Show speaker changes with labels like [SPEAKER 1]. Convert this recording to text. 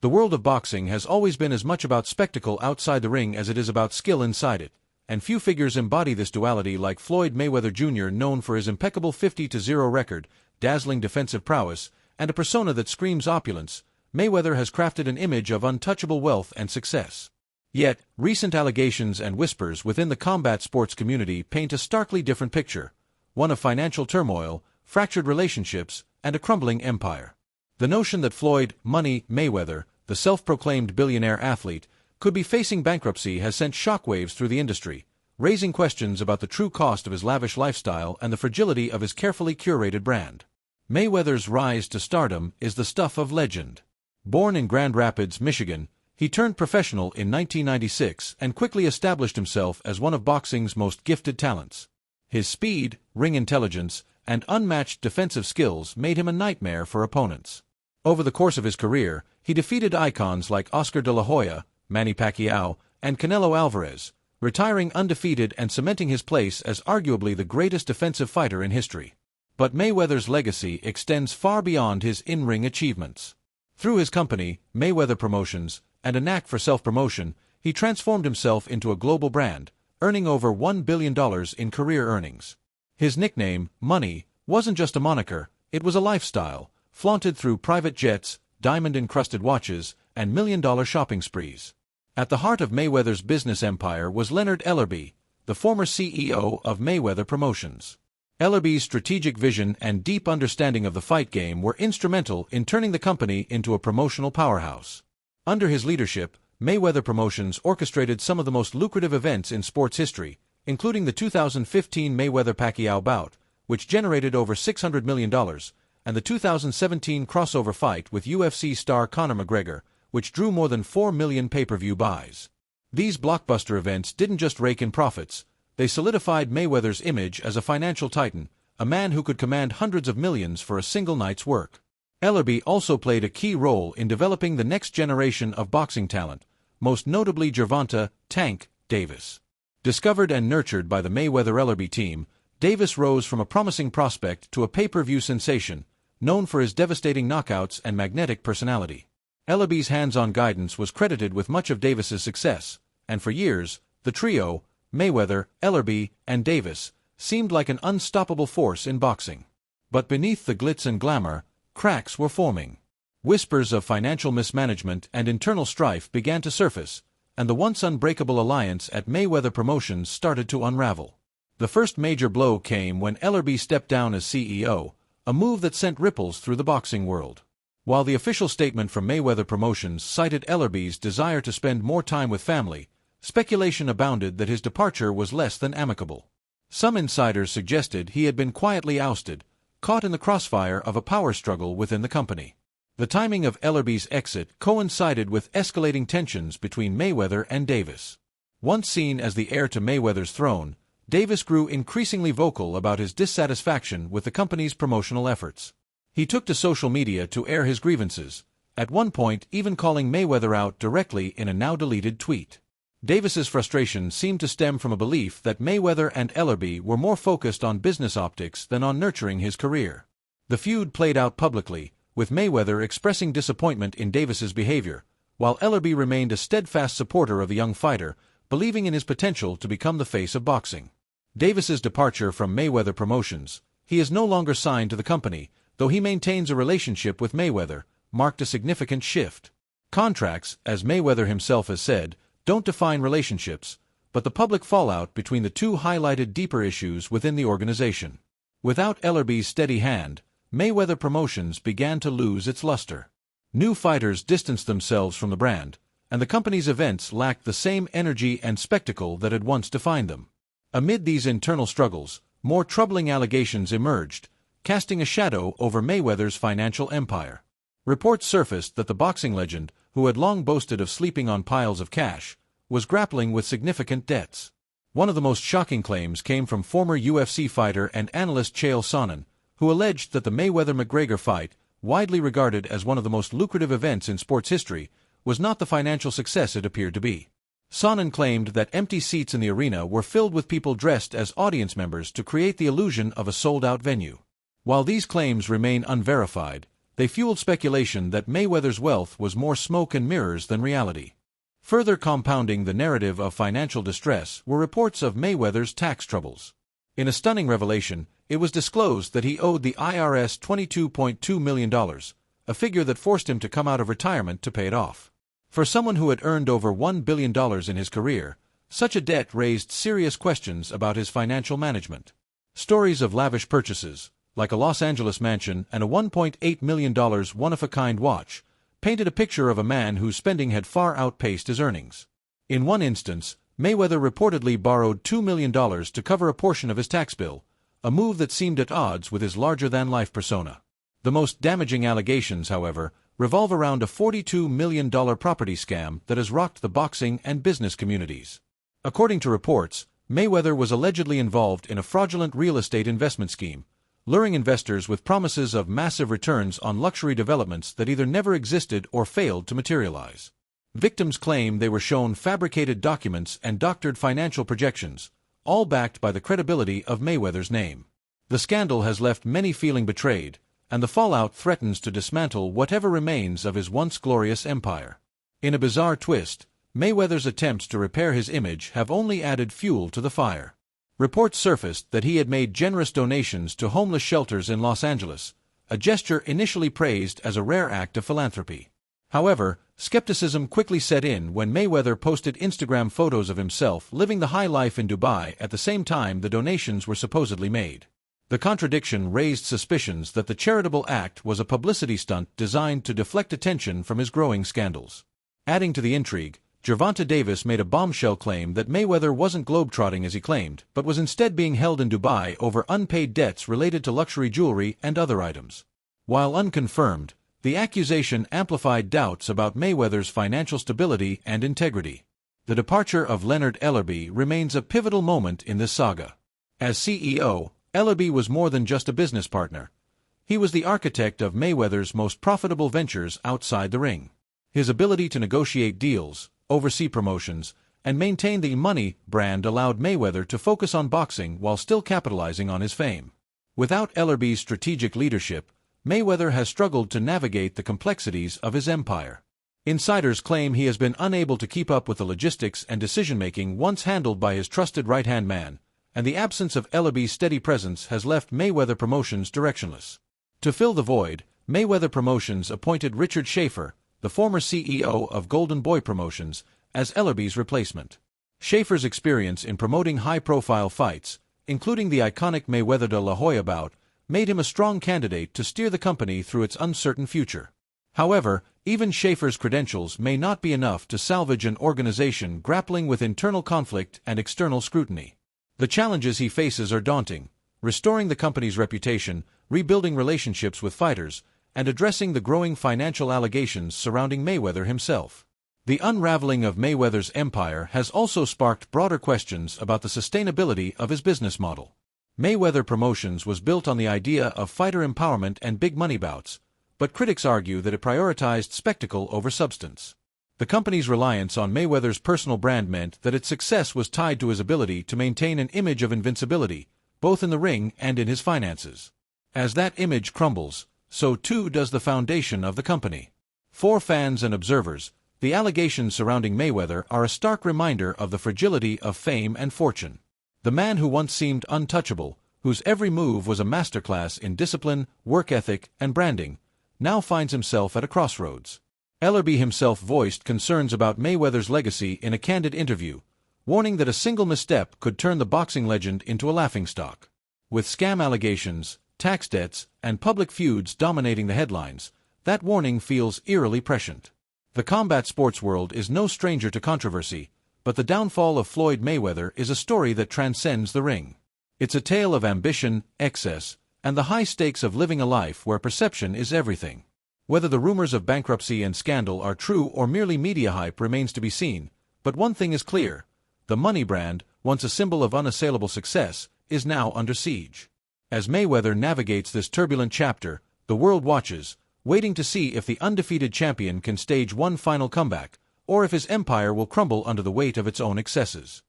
[SPEAKER 1] The world of boxing has always been as much about spectacle outside the ring as it is about skill inside it, and few figures embody this duality like Floyd Mayweather Jr., known for his impeccable 50-0 record, dazzling defensive prowess, and a persona that screams opulence. Mayweather has crafted an image of untouchable wealth and success. Yet, recent allegations and whispers within the combat sports community paint a starkly different picture, one of financial turmoil, fractured relationships, and a crumbling empire. The notion that Floyd "Money" Mayweather, the self-proclaimed billionaire athlete, could be facing bankruptcy has sent shockwaves through the industry, raising questions about the true cost of his lavish lifestyle and the fragility of his carefully curated brand. Mayweather's rise to stardom is the stuff of legend. Born in Grand Rapids, Michigan, he turned professional in 1996 and quickly established himself as one of boxing's most gifted talents. His speed, ring intelligence, and unmatched defensive skills made him a nightmare for opponents. Over the course of his career, he defeated icons like Oscar de la Hoya, Manny Pacquiao, and Canelo Alvarez, retiring undefeated and cementing his place as arguably the greatest defensive fighter in history. But Mayweather's legacy extends far beyond his in-ring achievements. Through his company, Mayweather Promotions, and a knack for self-promotion, he transformed himself into a global brand, earning over $1 billion in career earnings. His nickname, Money, wasn't just a moniker, it was a lifestyle, flaunted through private jets, diamond-encrusted watches, and million-dollar shopping sprees. At the heart of Mayweather's business empire was Leonard Ellerbe, the former CEO of Mayweather Promotions. Ellerbe's strategic vision and deep understanding of the fight game were instrumental in turning the company into a promotional powerhouse. Under his leadership, Mayweather Promotions orchestrated some of the most lucrative events in sports history, including the 2015 Mayweather-Pacquiao bout, which generated over $600 million, and the 2017 crossover fight with UFC star Conor McGregor, which drew more than 4 million pay-per-view buys. These blockbuster events didn't just rake in profits, they solidified Mayweather's image as a financial titan, a man who could command hundreds of millions for a single night's work. Ellerbe also played a key role in developing the next generation of boxing talent, most notably Gervonta "Tank" Davis. Discovered and nurtured by the Mayweather-Ellerbe team, Davis rose from a promising prospect to a pay-per-view sensation, known for his devastating knockouts and magnetic personality. Ellerbe's hands-on guidance was credited with much of Davis's success, and for years, the trio, Mayweather, Ellerbe, and Davis, seemed like an unstoppable force in boxing. But beneath the glitz and glamour, cracks were forming. Whispers of financial mismanagement and internal strife began to surface, and the once unbreakable alliance at Mayweather Promotions started to unravel. The first major blow came when Ellerbe stepped down as CEO, a move that sent ripples through the boxing world. While the official statement from Mayweather Promotions cited Ellerbe's desire to spend more time with family, speculation abounded that his departure was less than amicable. Some insiders suggested he had been quietly ousted, caught in the crossfire of a power struggle within the company. The timing of Ellerbe's exit coincided with escalating tensions between Mayweather and Davis. Once seen as the heir to Mayweather's throne, Davis grew increasingly vocal about his dissatisfaction with the company's promotional efforts. He took to social media to air his grievances, at one point even calling Mayweather out directly in a now-deleted tweet. Davis's frustration seemed to stem from a belief that Mayweather and Ellerbe were more focused on business optics than on nurturing his career. The feud played out publicly, with Mayweather expressing disappointment in Davis's behavior, while Ellerbe remained a steadfast supporter of the young fighter, believing in his potential to become the face of boxing. Davis's departure from Mayweather Promotions, he is no longer signed to the company, though he maintains a relationship with Mayweather, marked a significant shift. Contracts, as Mayweather himself has said, don't define relationships, but the public fallout between the two highlighted deeper issues within the organization. Without Ellerbe's steady hand, Mayweather Promotions began to lose its luster. New fighters distanced themselves from the brand, and the company's events lacked the same energy and spectacle that had once defined them. Amid these internal struggles, more troubling allegations emerged, casting a shadow over Mayweather's financial empire. Reports surfaced that the boxing legend, who had long boasted of sleeping on piles of cash, was grappling with significant debts. One of the most shocking claims came from former UFC fighter and analyst Chael Sonnen, who alleged that the Mayweather-McGregor fight, widely regarded as one of the most lucrative events in sports history, was not the financial success it appeared to be. Sonnen claimed that empty seats in the arena were filled with people dressed as audience members to create the illusion of a sold-out venue. While these claims remain unverified, They fueled speculation that Mayweather's wealth was more smoke and mirrors than reality. Further compounding the narrative of financial distress were reports of Mayweather's tax troubles. In a stunning revelation, it was disclosed that he owed the IRS $22.2 million, a figure that forced him to come out of retirement to pay it off. For someone who had earned over $1 billion in his career, such a debt raised serious questions about his financial management. Stories of lavish purchases, like a Los Angeles mansion and a $1.8 million one-of-a-kind watch, painted a picture of a man whose spending had far outpaced his earnings. In one instance, Mayweather reportedly borrowed $2 million to cover a portion of his tax bill, a move that seemed at odds with his larger-than-life persona. The most damaging allegations, however, revolve around a $42 million property scam that has rocked the boxing and business communities. According to reports, Mayweather was allegedly involved in a fraudulent real estate investment scheme, luring investors with promises of massive returns on luxury developments that either never existed or failed to materialize. Victims claim they were shown fabricated documents and doctored financial projections, all backed by the credibility of Mayweather's name. The scandal has left many feeling betrayed, and the fallout threatens to dismantle whatever remains of his once glorious empire. In a bizarre twist, Mayweather's attempts to repair his image have only added fuel to the fire. Reports surfaced that he had made generous donations to homeless shelters in Los Angeles, a gesture initially praised as a rare act of philanthropy. However, skepticism quickly set in when Mayweather posted Instagram photos of himself living the high life in Dubai at the same time the donations were supposedly made. The contradiction raised suspicions that the charitable act was a publicity stunt designed to deflect attention from his growing scandals. Adding to the intrigue, Gervonta Davis made a bombshell claim that Mayweather wasn't globetrotting as he claimed, but was instead being held in Dubai over unpaid debts related to luxury jewelry and other items. While unconfirmed, the accusation amplified doubts about Mayweather's financial stability and integrity. The departure of Leonard Ellerbe remains a pivotal moment in this saga. As CEO, Ellerbe was more than just a business partner. He was the architect of Mayweather's most profitable ventures outside the ring. His ability to negotiate deals, oversee promotions, and maintain the money brand allowed Mayweather to focus on boxing while still capitalizing on his fame. Without Ellerbe's strategic leadership, Mayweather has struggled to navigate the complexities of his empire. Insiders claim he has been unable to keep up with the logistics and decision-making once handled by his trusted right-hand man, and the absence of Ellerbe's steady presence has left Mayweather Promotions directionless. To fill the void, Mayweather Promotions appointed Richard Schaefer, the former CEO of Golden Boy Promotions, as Ellerbe's replacement. Schaefer's experience in promoting high-profile fights, including the iconic Mayweather de La Hoya bout, made him a strong candidate to steer the company through its uncertain future. However, even Schaefer's credentials may not be enough to salvage an organization grappling with internal conflict and external scrutiny. The challenges he faces are daunting: restoring the company's reputation, rebuilding relationships with fighters, and addressing the growing financial allegations surrounding Mayweather himself. The unraveling of Mayweather's empire has also sparked broader questions about the sustainability of his business model. Mayweather Promotions was built on the idea of fighter empowerment and big money bouts, but critics argue that it prioritized spectacle over substance. The company's reliance on Mayweather's personal brand meant that its success was tied to his ability to maintain an image of invincibility, both in the ring and in his finances. As that image crumbles, so too does the foundation of the company. For fans and observers, the allegations surrounding Mayweather are a stark reminder of the fragility of fame and fortune. The man who once seemed untouchable, whose every move was a masterclass in discipline, work ethic, and branding, now finds himself at a crossroads. Ellerbe himself voiced concerns about Mayweather's legacy in a candid interview, warning that a single misstep could turn the boxing legend into a laughingstock. With scam allegations, tax debts, and public feuds dominating the headlines, that warning feels eerily prescient. The combat sports world is no stranger to controversy, but the downfall of Floyd Mayweather is a story that transcends the ring. It's a tale of ambition, excess, and the high stakes of living a life where perception is everything. Whether the rumors of bankruptcy and scandal are true or merely media hype remains to be seen, but one thing is clear: the money brand, once a symbol of unassailable success, is now under siege. As Mayweather navigates this turbulent chapter, the world watches, waiting to see if the undefeated champion can stage one final comeback, or if his empire will crumble under the weight of its own excesses.